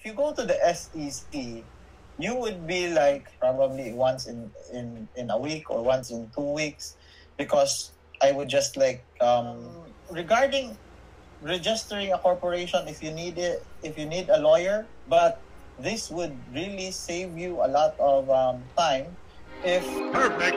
if you go to the SEC, you would be like probably once in a week or once in 2 weeks, because I would just like regarding registering a corporation, if you need it, if you need a lawyer, but this would really save you a lot of time if Perfect.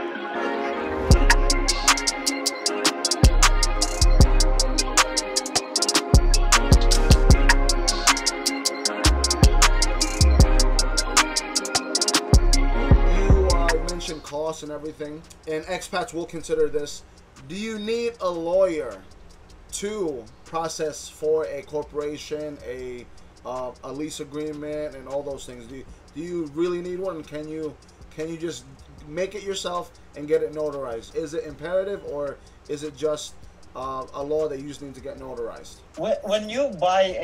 Mentioned costs and everything, and expats will consider this. Do you need a lawyer to process for a corporation, a lease agreement, and all those things? Do you really need one? Can you just make it yourself and get it notarized? Is it imperative, or is it just a law that you just need to get notarized? when you buy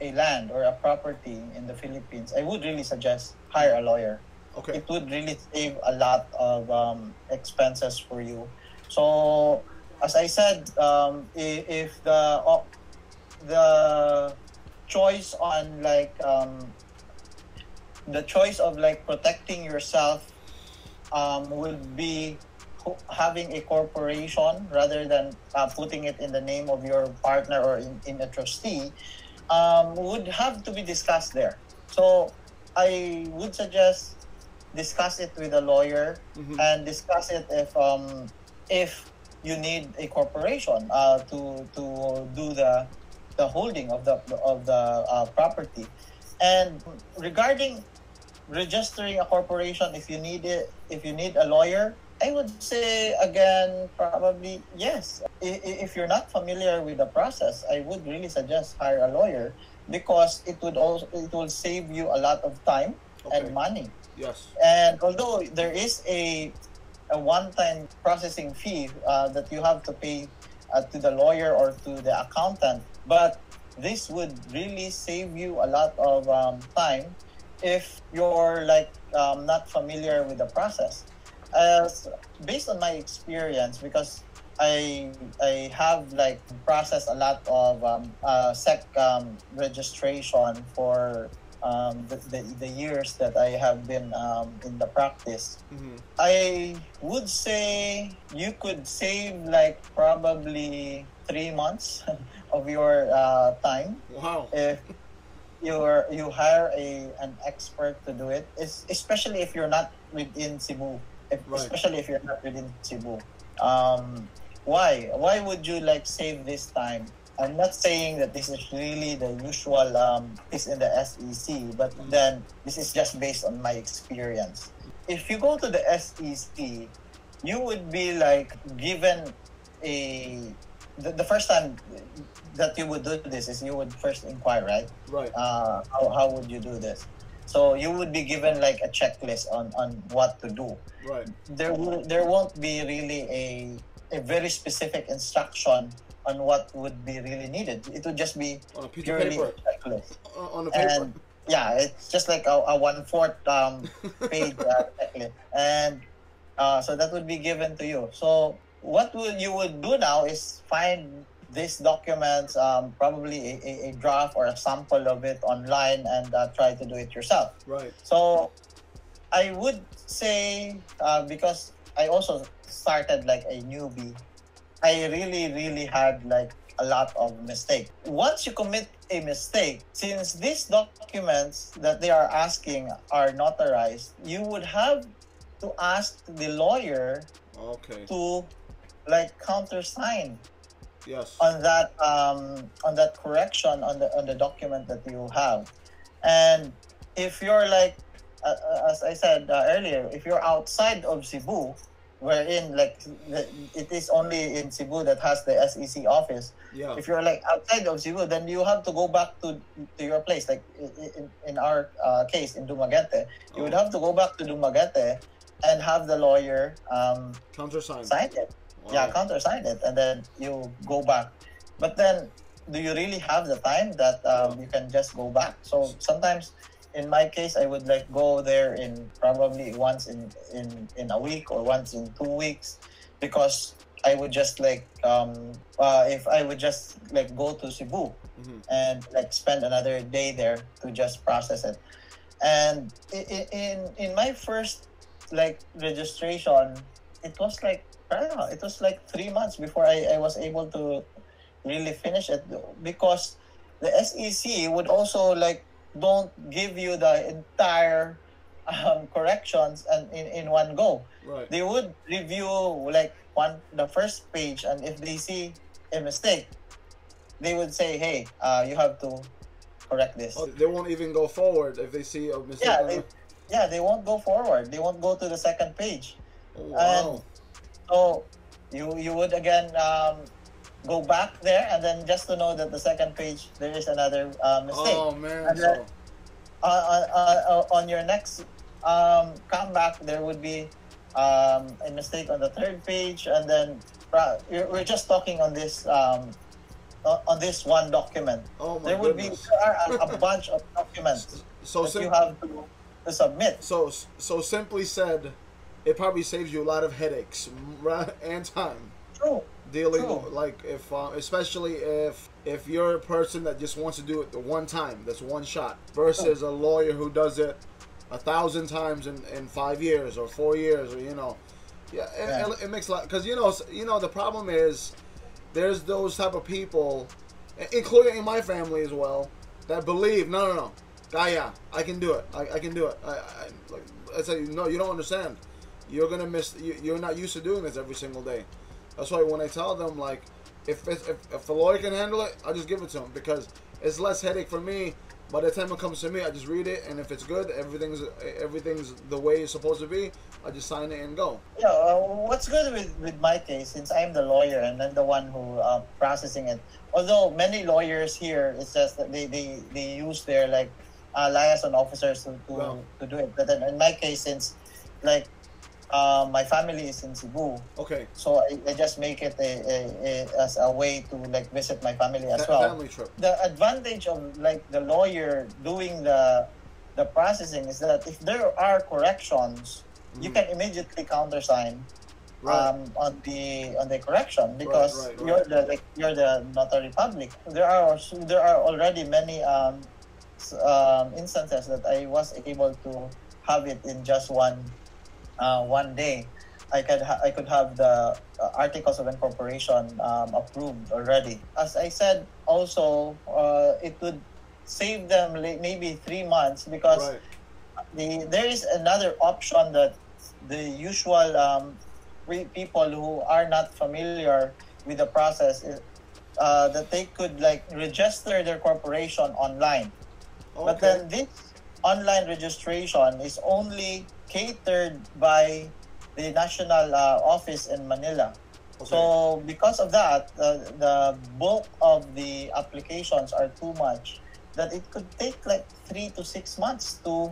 a land or a property in the Philippines, I would really suggest hire a lawyer. Okay. It would really save a lot of expenses for you. So, as I said, if the choice on like the choice of like protecting yourself would be having a corporation rather than putting it in the name of your partner or in a trustee, would have to be discussed there. So, I would suggest discuss it with a lawyer, and discuss it if you need a corporation to do the holding of the property. And regarding registering a corporation, if you need it, if you need a lawyer, I would say again probably yes. If you're not familiar with the process, I would really suggest hire a lawyer, because it will save you a lot of time and money. Yes. And although there is a one-time processing fee that you have to pay to the lawyer or to the accountant, but this would really save you a lot of time if you're like not familiar with the process. Based on my experience, because I have like processed a lot of SEC registration for the years that I have been in the practice. I would say you could save like probably 3 months of your time. Wow. If you hire an expert to do it, especially if you're not within Cebu. Especially if you're not within Cebu. Why would you like save this time? I'm not saying that this is really the usual is in the SEC, but then this is just based on my experience. If you go to the SEC, you would be like given the first time that you would do this is you would first inquire, right? Right. How would you do this? So you would be given like a checklist on what to do. Right. There won't be really a very specific instruction on what would be really needed. It would just be on a piece purely of paper. a checklist. On a paper. And yeah, it's just like a 1/4 page checklist. And so that would be given to you. So what you would do now is find these documents, probably a draft or a sample of it online, and try to do it yourself. Right. So I would say, because I also started like a newbie, I really had like a lot of mistakes. Once you commit a mistake, since these documents that they are asking are notarized, you would have to ask the lawyer to like countersign yes on that correction on the document that you have. And if you're like as I said earlier, if you're outside of Cebu, wherein like it is only in Cebu that has the SEC office. Yeah. If you're like outside of Cebu, then you have to go back to your place. Like in our case in Dumaguete, you would have to go back to Dumaguete and have the lawyer countersign sign it. Wow. Yeah, countersign it, and then you go back. But then, do you really have the time that you can just go back? So sometimes, in my case, I would like go there in probably once in a week or once in 2 weeks, because I would just like if I would just like go to Cebu and like spend another day there to just process it. And in my first like registration, it was like I don't know, it was like 3 months before I was able to really finish it, because the SEC would also like don't give you the entire corrections and in one go. Right. They would review like the first page, and if they see a mistake, they would say, "Hey, you have to correct this." Oh, they won't even go forward if they see a mistake. They won't go forward. They won't go to the second page. Oh, And wow. so you would again go back there, and then just to know that the second page there is another mistake. Oh man. And then on your next comeback, there would be a mistake on the third page, and then we're just talking on this one document. Oh my There would goodness. be a bunch of documents So that you have to submit. So simply said, it probably saves you a lot of headaches, right, and time True. dealing True. like if especially if you're a person that just wants to do it the one time, that's one shot, versus a lawyer who does it 1,000 times in 5 years or 4 years, or it makes a lot, because the problem is there's those type of people, including in my family as well, that believe no, yeah, I can do it, I can do it. I say, no, you don't understand. You're gonna miss. You're not used to doing this every single day. That's why when I tell them, like, if the lawyer can handle it, I just give it to him, because it's less headache for me. By the time it comes to me, I just read it, and if it's good, everything's the way it's supposed to be, I just sign it and go. Yeah, what's good with my case, since I'm the lawyer and I'm the one who processing it. Although many lawyers here, it's just that they use their like liaison officers to do it. But then in my case, since like my family is in Cebu, Okay. so I just make it as a way to like visit my family as well. Family trip. The advantage of like the lawyer doing the processing is that if there are corrections, you can immediately countersign on the correction, because Right. you're the notary public. There are already many instances that I was able to have it in just one day. I could have the articles of incorporation approved already. As I said, also it would save them maybe 3 months, because there is another option that the usual people who are not familiar with the process is, that they could like register their corporation online. Okay. But then this online registration is only catered by the national office in Manila. Okay. So because of that, the bulk of the applications are too much, that it could take like 3 to 6 months to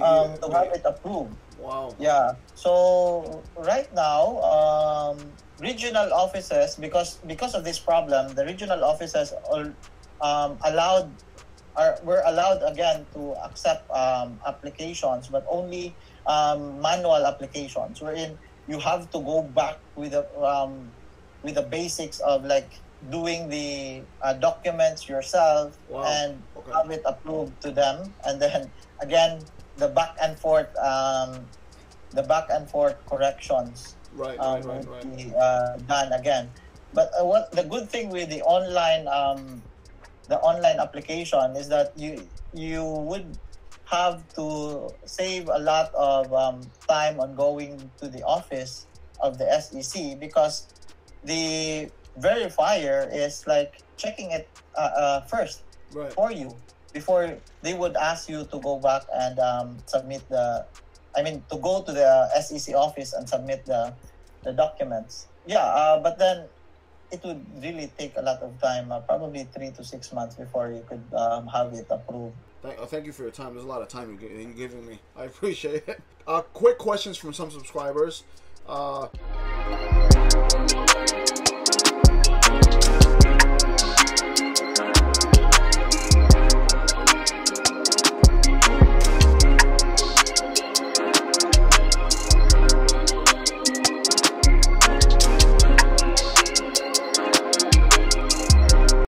have it approved. Wow. Yeah. So right now, regional offices, because of this problem, the regional offices were allowed again to accept applications, but only manual applications, wherein you have to go back with the basics of like doing the documents yourself. Wow. And Okay. have it approved to them, and then again the back and forth corrections Right. would be done again. But what the good thing with the online application is that you would have to save a lot of time on going to the office of the SEC, because the verifier is like checking it first for you before they would ask you to go back and submit to go to the SEC office and submit the documents. Yeah, but then it would really take a lot of time, probably 3 to 6 months before you could have it approved. Thank you for your time. There's a lot of time you're giving me. I appreciate it. Quick questions from some subscribers.